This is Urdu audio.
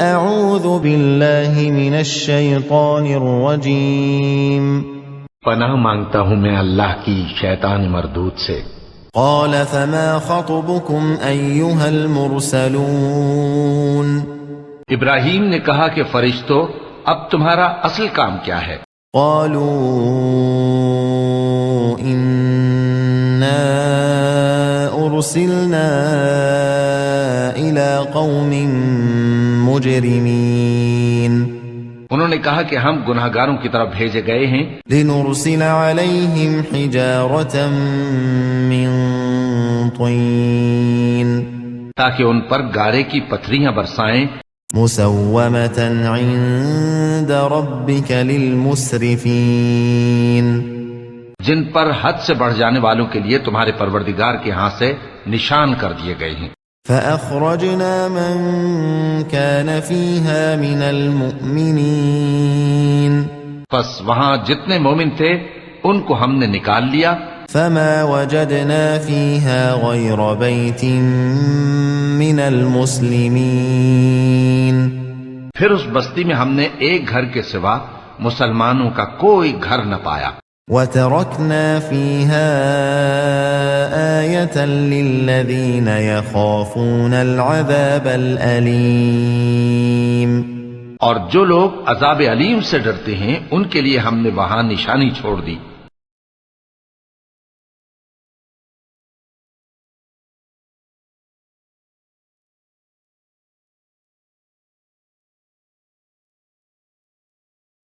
اعوذ باللہ من الشیطان الرجیم پناہ مانگتا ہوں میں اللہ کی شیطان مردود سے۔ قال فما خطبكم ایھا المرسلون ابراہیم نے کہا کہ فرشتو اب تمہارا اصل کام کیا ہے؟ قالوا انا ارسلنا الى قوم مجرمین، انہوں نے کہا کہ ہم گناہگاروں کی طرف بھیجے گئے ہیں، لنرسل علیہم حجارة من طین تاکہ ان پر گارے کی پتھریاں برسائیں، مسومة عند ربک للمسرفین، جن پر حد سے بڑھ جانے والوں کے لیے تمہارے پروردگار کے ہاں سے نشان کر دیے گئے ہیں۔ فأخرجنا من كان فيها من المؤمنين پس وہاں جتنے مومن تھے ان کو ہم نے نکال لیا، فما وجدنا فيها غير بيت من المسلمين، پھر اس بستی میں ہم نے ایک گھر کے سوا مسلمانوں کا کوئی گھر نہ پایا، وتركنا فيها آية للذين يخافون العذاب الأليم، اور جو لوگ عذاب علیم سے ڈرتے ہیں ان کے لیے ہم نے وہاں نشانی چھوڑ دی۔